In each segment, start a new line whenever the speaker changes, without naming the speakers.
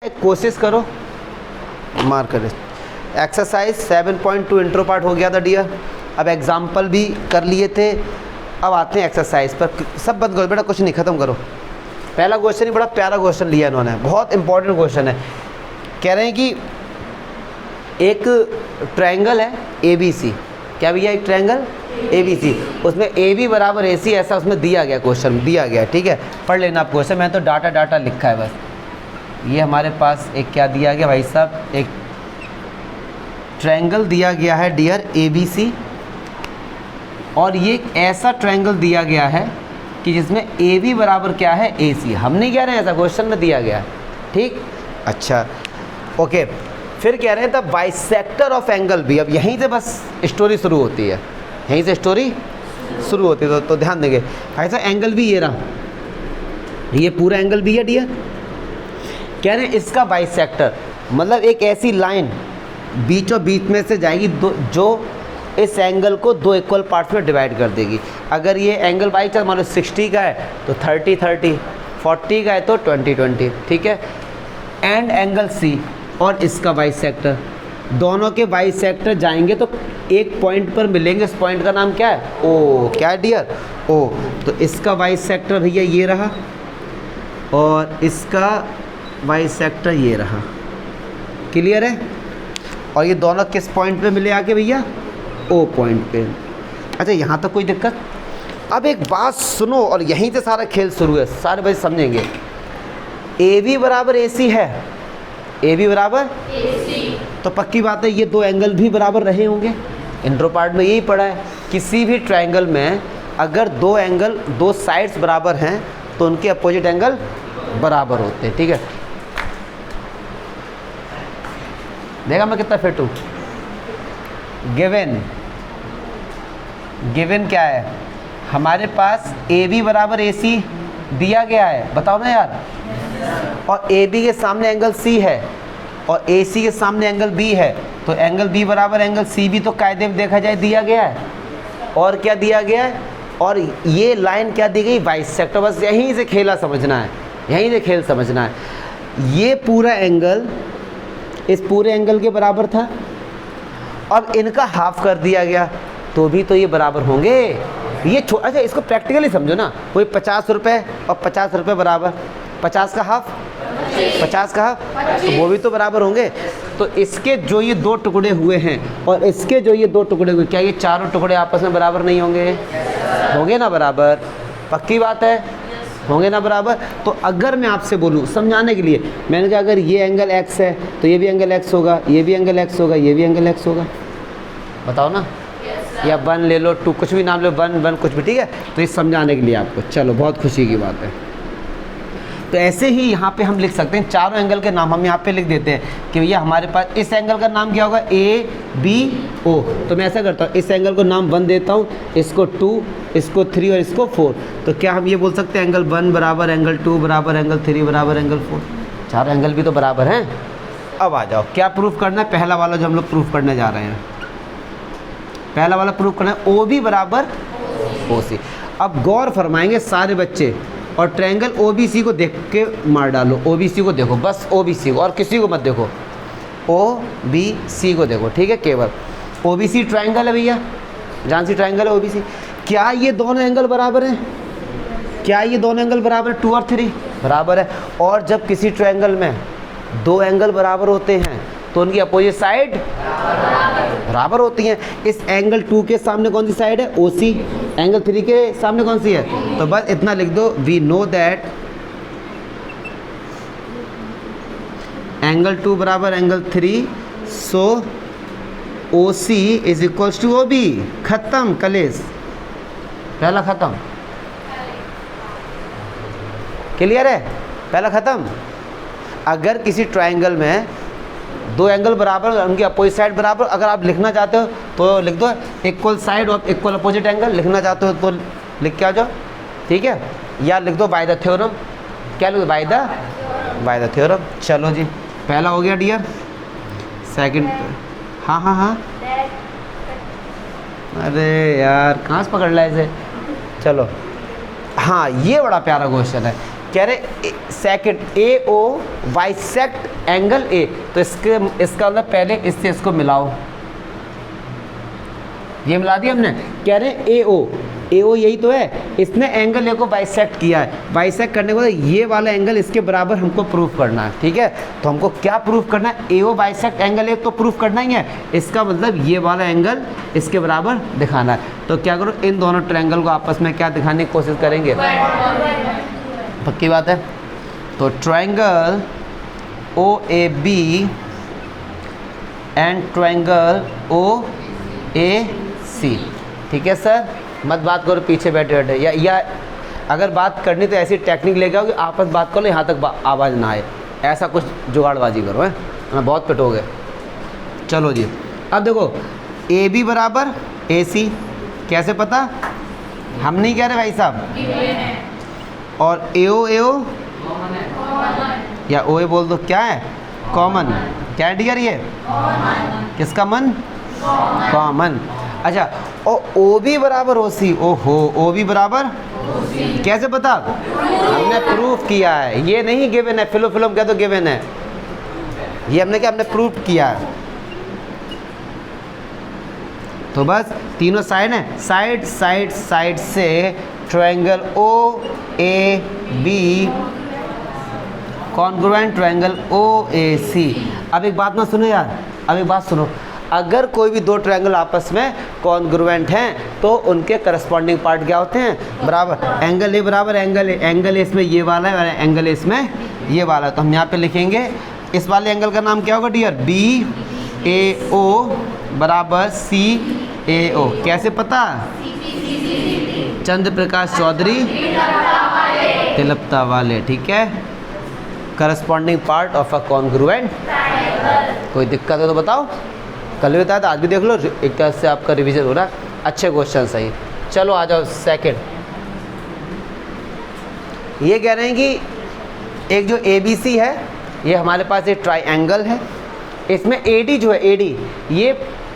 कोशिश करो, मार्क करें। एक्सरसाइज 7.2 इंट्रो पार्ट हो गया था डियर। अब एग्जाम्पल भी कर लिए थे, अब आते हैं एक्सरसाइज पर। सब बंद करो बेटा, कुछ नहीं, ख़त्म करो। पहला क्वेश्चन ही बड़ा प्यारा क्वेश्चन लिया इन्होंने, बहुत इंपॉर्टेंट क्वेश्चन है। कह रहे हैं कि एक ट्रायंगल है ABC। क्या भैया? एक ट्रायंगल ABC, उसमें AB बराबर AC, ऐसा उसमें दिया गया, क्वेश्चन दिया गया। ठीक है, पढ़ लेना आप क्वेश्चन, मैं तो डाटा लिखा है बस। ये हमारे पास एक क्या दिया गया भाई साहब, एक ट्रायंगल दिया गया है डियर ABC, और ये एक ऐसा ट्रायंगल दिया गया है कि जिसमें AB बराबर क्या है AC। हम नहीं कह रहे हैं, ऐसा क्वेश्चन में दिया गया है। ठीक, अच्छा ओके। फिर कह रहे हैं the bisector of angle B। अब यहीं से बस स्टोरी शुरू होती है, यहीं से स्टोरी शुरू होती है। तो ध्यान देंगे भाई साहब, एंगल B ये रहा, ये पूरा एंगल B है डियर। कह रहे हैं इसका बाइसेक्टर मतलब एक ऐसी लाइन बीचों बीच में से जाएगी जो इस एंगल को दो इक्वल पार्ट्स में डिवाइड कर देगी। अगर ये एंगल बाई चांस मान लो 60 का है तो 30-30, 40 का है तो 20-20। ठीक है, एंड एंगल C और इसका बाइसेक्टर, दोनों के बाइसेक्टर जाएंगे तो एक पॉइंट पर मिलेंगे। इस पॉइंट का नाम क्या है? O। क्या है डियर? O। तो इसका बाइसेक्टर भैया ये रहा और इसका बाइसेक्टर ये रहा। क्लियर है? और ये दोनों किस पॉइंट पे मिले आके भैया? O पॉइंट पे। अच्छा, यहाँ तक कोई दिक्कत? अब एक बात सुनो, और यहीं से सारा खेल शुरू है, सारे बच्चे समझेंगे। AB बराबर AC है, AB बराबर AC, तो पक्की बात है ये दो एंगल भी बराबर रहे होंगे। इंट्रो पार्ट में यही पढ़ा है, किसी भी ट्रायंगल में अगर दो एंगल, दो साइड्स बराबर हैं तो उनके अपोजिट एंगल बराबर होते हैं। ठीक है, देखा मैं कितना फिट हूँ। गिवन क्या है हमारे पास? AB बराबर AC दिया गया है, बताओ ना यार। और AB के सामने एंगल C है और AC के सामने एंगल B है, तो एंगल B बराबर एंगल C भी तो कायदे में देखा जाए दिया गया है। और क्या दिया गया है? और ये लाइन क्या दी गई? बाइसेक्टर। बस यहीं से खेला समझना है, यहीं से खेल समझना है। ये पूरा एंगल इस पूरे एंगल के बराबर था, अब इनका हाफ कर दिया गया तो भी तो ये बराबर होंगे। ये अच्छा, इसको प्रैक्टिकली समझो ना। कोई 50 रुपये और 50 रुपये बराबर, 50 का हाफ, 50 का हाफ, तो वो भी तो बराबर होंगे। तो इसके जो ये दो टुकड़े हुए हैं और इसके जो ये दो टुकड़े हुए, क्या ये चारों टुकड़े आपस में बराबर नहीं होंगे? होंगे ना बराबर, पक्की बात है, होंगे ना बराबर। तो अगर मैं आपसे बोलूँ समझाने के लिए, मैंने कहा अगर ये एंगल x है तो ये भी एंगल x होगा, ये भी एंगल x होगा, ये भी एंगल x होगा, बताओ ना। या 1 ले लो, 2, कुछ भी नाम लो, 1 कुछ भी। ठीक है, तो ये समझाने के लिए आपको, चलो बहुत खुशी की बात है। तो ऐसे ही यहाँ पे हम लिख सकते हैं चारों एंगल के नाम हम यहाँ पे लिख देते हैं कि भैया हमारे पास इस एंगल का नाम क्या होगा? ABO। तो मैं ऐसा करता हूँ, इस एंगल को नाम 1 देता हूँ, इसको 2, इसको 3 और इसको 4। तो क्या हम ये बोल सकते हैं एंगल 1 बराबर एंगल 2 बराबर एंगल 3 बराबर एंगल 4? चार एंगल भी तो बराबर हैं। अब आ जाओ, क्या प्रूफ करना है? पहला वाला जो हम लोग प्रूफ करने जा रहे हैं, पहला वाला प्रूफ करना है OB बराबर OC। अब गौर फरमाएंगे सारे बच्चे और ट्रायंगल OBC को देख के मार डालो। OBC को देखो, बस OBC को, और किसी को मत देखो, OBC को देखो। ठीक है, केवल OBC ट्रायंगल है भैया, जान सी ट्रायंगल है OBC। क्या ये दोनों एंगल बराबर हैं? क्या ये दोनों एंगल बराबर है? 2 और 3 बराबर है। और जब किसी ट्रायंगल में दो एंगल बराबर होते हैं तो उनकी अपोजिट साइड बराबर होती हैं। इस एंगल 2 के सामने कौन सी साइड है? OC। एंगल 3 के सामने कौन सी है? तो बस इतना लिख दो, वी नो दैट एंगल 2 बराबर angle 3, so OC is equals to OB। खत्म कलेस, पहला खत्म। क्लियर है? पहला खत्म। अगर किसी ट्रायंगल में दो एंगल बराबर, उनकी अपोजिट साइड बराबर, अगर आप लिखना चाहते हो तो लिख दो इक्वल साइड और इक्वल अपोजिट एंगल। लिखना चाहते हो तो लिख के आ जाओ। ठीक है, या लिख दो बाय द थ्योरम। क्या लिख दो? By the theorem. चलो जी, पहला हो गया डियर। सेकंड, हाँ, अरे यार कहाँ से पकड़ ला इसे। चलो, हाँ ये बड़ा प्यारा क्वेश्चन है। कह रहे second A O bisect angle A, तो इसका मतलब पहले इससे इसको मिलाओ, ये मिला दिया हमने। कह रहे ए ओ यही तो है, इसने एंगल ए को बाइसेक्ट किया है, बाइसेक्ट करने के बाद ये वाला एंगल इसके बराबर हमको प्रूफ करना है, ठीक है। तो हमको क्या प्रूफ करना है, ए ओ बाइसेक्ट एंगल ए तो प्रूफ करना ही है, इसका मतलब ये वाला एंगल इसके बराबर दिखाना है। तो क्या करो, इन दोनों ट्रायंगल को आपस में क्या दिखाने की कोशिश करेंगे, पक्की बात है। तो triangle O A B and triangle O A C, ठीक है सर। मत बात करो पीछे बैठे बैठे, या अगर बात करनी तो ऐसी टेक्निक लेके आओ कि आपस बात करो यहाँ तक आवाज़ ना आए, ऐसा कुछ जुगाड़बाजी करो है ना, बहुत पिटोगे। चलो जी, अब देखो ए बी बराबर ए सी, कैसे पता, हम नहीं कह रहे भाई साहब। और ए ओ या ओ ए बोल दो, क्या है, कॉमन। क्या है डियर, ये किसका मन, कॉमन। अच्छा, और ओ बी बराबर ओ सी, ओहो ओ बी बराबर, कैसे पता, हमने प्रूफ किया है, ये नहीं गिवन है, फिल्म क्या तो गिवन है, ये हमने क्या, हमने प्रूफ किया है। तो बस तीनों साइड है, साइड से triangle O A B congruent triangle O A C. अब एक बात ना सुनो यार, अब एक बात सुनो, अगर कोई भी दो ट्रायंगल आपस में कॉन्ग्रुएंट हैं तो उनके करस्पॉन्डिंग पार्ट क्या होते हैं, बराबर। एंगल ए बराबर एंगल ए इसमें ये वाला है, एंगल ए इसमें ये वाला है। तो हम यहाँ पे लिखेंगे इस वाले एंगल का नाम क्या होगा डियर, बी ए ओ बराबर सी ए ओ। कैसे पता, चंद्र प्रकाश चौधरी तिलपता वाले, ठीक है। Corresponding part of a congruent. कोई दिक्कत है तो बताओ, कल भी बताया था, आज भी देख लो, एक तरह से आपका रिवीजन हो रहा है। अच्छे क्वेश्चन सही। चलो आ जाओ सेकंड। ये कह रहे हैं कि एक जो ए बी सी है, ये हमारे पास एक ट्राइएंगल है, इसमें ए डी जो है, ए डी ये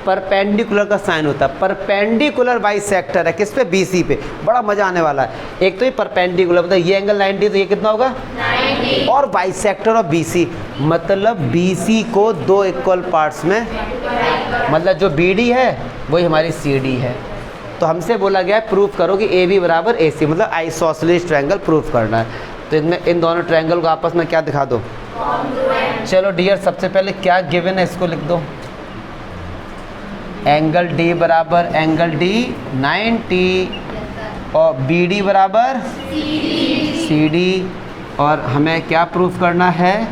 परपेंडिकुलर का साइन होता है, परपेंडिकुलर बाइसेक्टर है, किस पे, बी सी पे। बड़ा मजा आने वाला है। एक तो ये परपेंडिकुलर मतलब ये एंगल 90, तो ये कितना होगा 90, और बाइसेक्टर ऑफ बी सी मतलब बी सी को दो इक्वल पार्ट्स में, मतलब जो बी डी है वही हमारी सी डी है। तो हमसे बोला गया है प्रूफ करो कि ए बी बराबर ए सी, मतलब आइसोसेलेस ट्रायंगल प्रूफ करना है। तो इनमें इन दोनों ट्रायंगल को आपस में क्या दिखा दो, चलो डियर सबसे पहले क्या गिवन है इसको लिख दो, एंगल डी बराबर एंगल डी 90 और बी डी बराबर सी डी, और हमें क्या प्रूफ करना है,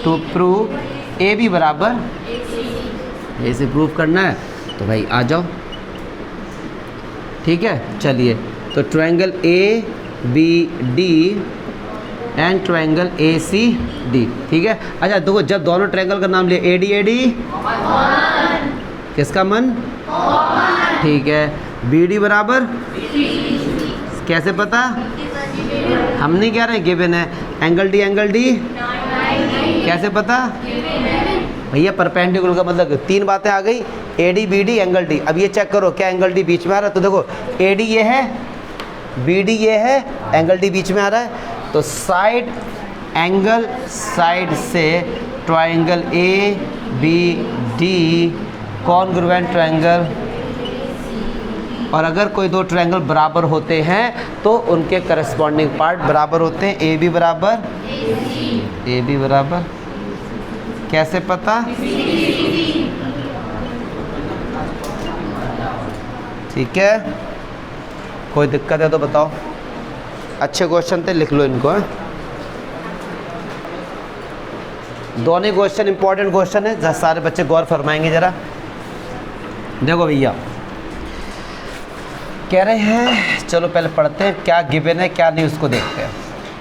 टू प्रूव ए बी बराबर ऐसे प्रूफ करना है। तो भाई आ जाओ, ठीक है। चलिए, तो triangle A B D and triangle A C D, ठीक है। अच्छा देखो, जब दोनों ट्रायंगल का नाम लिए ए डी किसका मन, ठीक है। बी डी बराबर, कैसे पता, हम नहीं कह रहे, गिवन है। एंगल डी कैसे पता, भैया परपेंडिकुलर का मतलब तीन बातें आ गई, A D B D angle D. अब ये चेक करो क्या एंगल डी बीच में आ रहा है, तो देखो ए डी ये है, बी डी ये है, एंगल डी बीच में आ रहा है। तो साइड एंगल साइड से triangle A B D congruent triangle, और अगर कोई दो ट्रायंगल बराबर होते हैं तो उनके करस्पॉन्डिंग पार्ट बराबर होते हैं। ए बी बराबर कैसे पता, ठीक है। कोई दिक्कत है तो बताओ, अच्छे क्वेश्चन थे, लिख लो इनको है? दोनों क्वेश्चन इंपॉर्टेंट क्वेश्चन है, सारे बच्चे गौर फरमाएंगे जरा। देखो भैया कह रहे हैं, चलो पहले पढ़ते हैं क्या गिवन है क्या नहीं, उसको देखते हैं।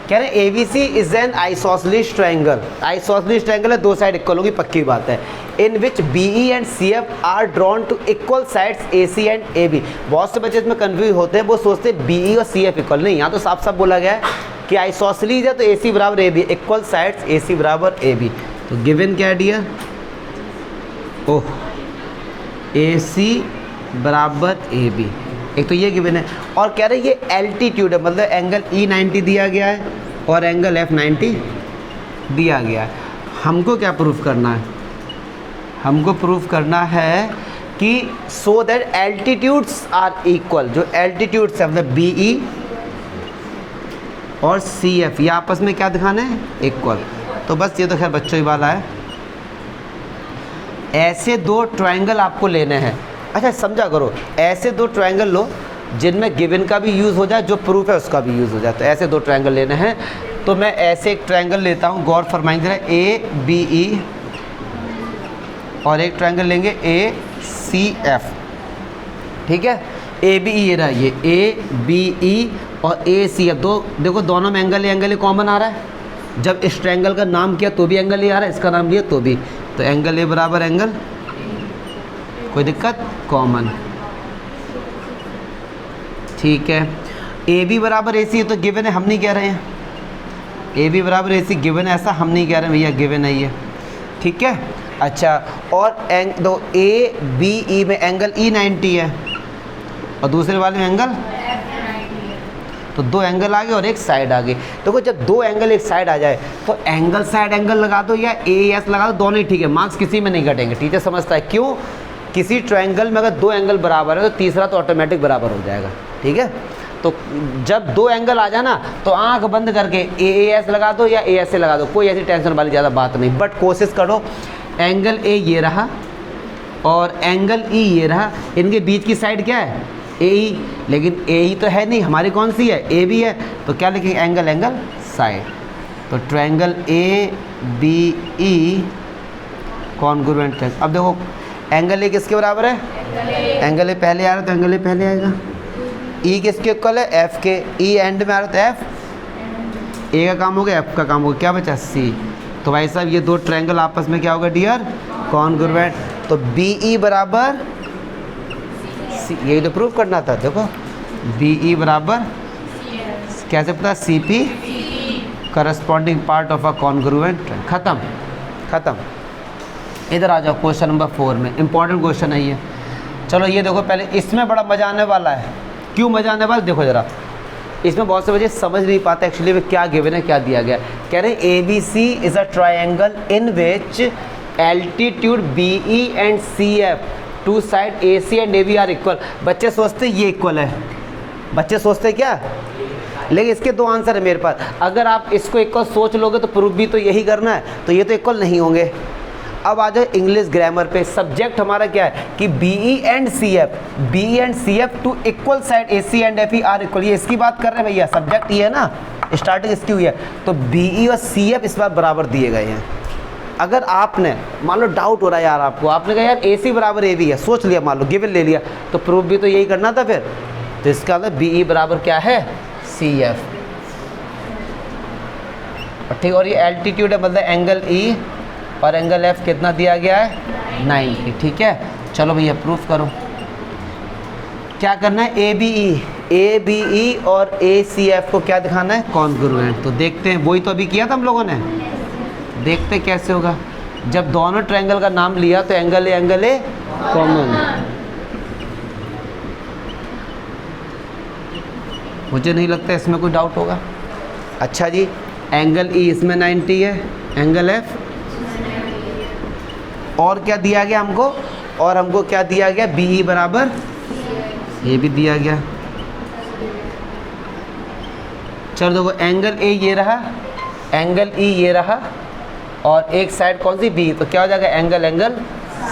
कह रहे हैं A B C is an isosceles triangle. Isosceles triangle है, दो साइड इक्वल होगी, पक्की बात है। In which B E and C F are drawn to equal sides A C and A B. बहुत से बच्चे इसमें कन्फ्यूज होते हैं, वो सोचते हैं बी ई और सी एफ इक्वल, नहीं, यहाँ तो साफ साफ बोला गया है कि आइसोसेलेस है तो ए सी बराबर A B, equal sides A C बराबर ए बी। तो गिवन क्या है डियर, ओह ए सी बराबर ए बी, एक तो ये गिवन है। और कह रहे हैं ये एल्टीट्यूड है, मतलब एंगल E 90 दिया गया है, और एंगल एफ 90 दिया गया है। हमको क्या प्रूफ करना है? हमको प्रूफ करना है कि so that altitudes are equal, जो एल्टीट्यूड्स है मतलब बी ई और सी एफ ये आपस में क्या दिखाना है? इक्वल। तो बस ये तो खैर बच्चों ही वाला है। ऐसे दो ट्रायंगल आपको लेने हैं। अच्छा समझा करो, ऐसे दो ट्रायंगल लो जिनमें गिवन का भी यूज़ हो जाए, जो प्रूफ है उसका भी यूज़ हो जाए। तो ऐसे दो ट्रायंगल लेने हैं। तो मैं ऐसे एक ट्रायंगल लेता हूँ, गौर फरमाइए जरा, ए बी ई, और एक ट्रायंगल लेंगे ए सी एफ। ठीक है, ए बी ई ये रहा, ये ए बी ई और ए सी एफ। दो देखो दोनों में एंगल ए कॉमन आ रहा है। जब इस ट्रायंगल का नाम किया तो भी एंगल ए आ रहा है, इसका नाम लिया तो भी। तो एंगल ए बराबर एंगल, कोई दिक्कत, कॉमन। ठीक है, ए बी बराबर ए सी तो गिवन है, हम नहीं कह रहे हैं। ए बी बराबर ए सी गिवन है, ऐसा हम नहीं कह रहे भैया, गिवन है ये। ठीक है, अच्छा, और दो ए बी ई में एंगल ई 90 है और दूसरे वाले में एंगल, तो दो एंगल आ गए और एक साइड आ गई। देखो जब दो एंगल एक साइड आ जाए तो एंगल साइड एंगल लगा दो या ए एस लगा दो, दोनों ही ठीक है, मार्क्स किसी में नहीं घटेंगे। टीचर समझता है क्यों? किसी ट्रायंगल में अगर दो एंगल बराबर है तो तीसरा तो ऑटोमेटिक बराबर हो जाएगा। ठीक है, तो जब दो एंगल आ जाए ना तो आंख बंद करके ए एस लगा दो या ए एस से लगा दो, कोई ऐसी टेंशन वाली ज़्यादा बात नहीं। बट कोशिश करो, एंगल ए ये रहा और एंगल ई ये रहा, इनके बीच की साइड क्या है? ए ई, लेकिन ए ई तो है नहीं, हमारी कौन सी है? ए बी है। तो क्या लिखेंगे? Angle angle side. तो triangle A B E congruent है। अब देखो एंगल ए किसके बराबर है? एंगल ए पहले आ रहा है तो एंगल ए पहले आएगा। ई किसके इक्वल है? एफ के। ई एंड में आ रहा है तो एफ, ए का काम हो गया, एफ का काम हो गया, क्या बचा? सी। तो भाई साहब ये दो ट्रायंगल आपस में क्या होगा डियर? कॉन्ग्रुएंट। तो बी ई बराबर सी, यही तो प्रूफ करना था। देखो बी ई बराबर कैसे पता? C P corresponding part of a congruent. खत्म खत्म। इधर आ जाओ क्वेश्चन नंबर 4 में, इंपॉर्टेंट क्वेश्चन है ये। चलो ये देखो, पहले इसमें बड़ा मजा आने वाला है। क्यों मजा आने वाला? देखो ज़रा, इसमें बहुत से बच्चे समझ नहीं पाते एक्चुअली में क्या गिवन है, क्या दिया गया। कह रहे हैं A B C is a triangle in which altitude B E and C F, to side A C and A B are equal. बच्चे सोचते ये इक्वल है, बच्चे सोचते क्या? लेकिन इसके दो आंसर है मेरे पास। अगर आप इसको इक्वल सोच लोगे तो प्रूफ भी तो यही करना है, तो ये तो इक्वल नहीं होंगे। अब आ जाओ इंग्लिश ग्रामर पे। सब्जेक्ट हमारा क्या है कि B E and C F to equal side A C and F E are equal. ये इसकी बात कर रहे हैं भैया, सब्जेक्ट ये है ना, स्टार्टिंग इसकी हुई है। तो बी ई और सी एफ इस बार बराबर दिए गए हैं। अगर आपने मान लो डाउट हो रहा है यार आपको, आपने कहा यार ए सी बराबर ए बी है, सोच लिया, मान लो गिवन ले लिया, तो प्रूफ भी तो यही करना था फिर। तो इसका मतलब बी ई बराबर क्या है? C F. ठीक, और ये एल्टीट्यूड है मतलब एंगल ई और एंगल एफ कितना दिया गया है? 90। ठीक है, चलो भैया प्रूफ करो। क्या करना है? ए बी ई और ए सी एफ को क्या दिखाना है? कॉन्ग्रुएंट। तो देखते हैं, वही तो अभी किया था हम लोगों ने, देखते कैसे होगा। जब दोनों ट्रायंगल का नाम लिया तो एंगल ए कॉमन। मुझे नहीं लगता इसमें कोई डाउट होगा। अच्छा जी, एंगल ई इसमें 90 है, एंगल एफ, और क्या दिया गया हमको? और हमको क्या दिया गया? बी ई बराबर, ये भी दिया गया। चलो देखो, एंगल ए ये रहा, एंगल ई ये रहा, और एक साइड कौन सी? बी। तो क्या हो जाएगा? एंगल एंगल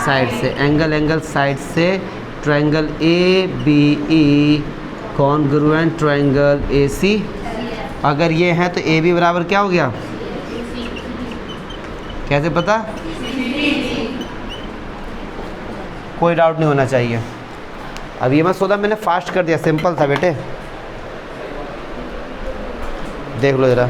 साइड से, एंगल एंगल साइड से triangle A B E congruent triangle A C. अगर ये है तो ए बी बराबर क्या हो गया? कैसे पता? कोई डाउट नहीं होना चाहिए। अब ये मत मैंने फास्ट कर दिया, सिंपल था बेटे, देख लो ज़रा।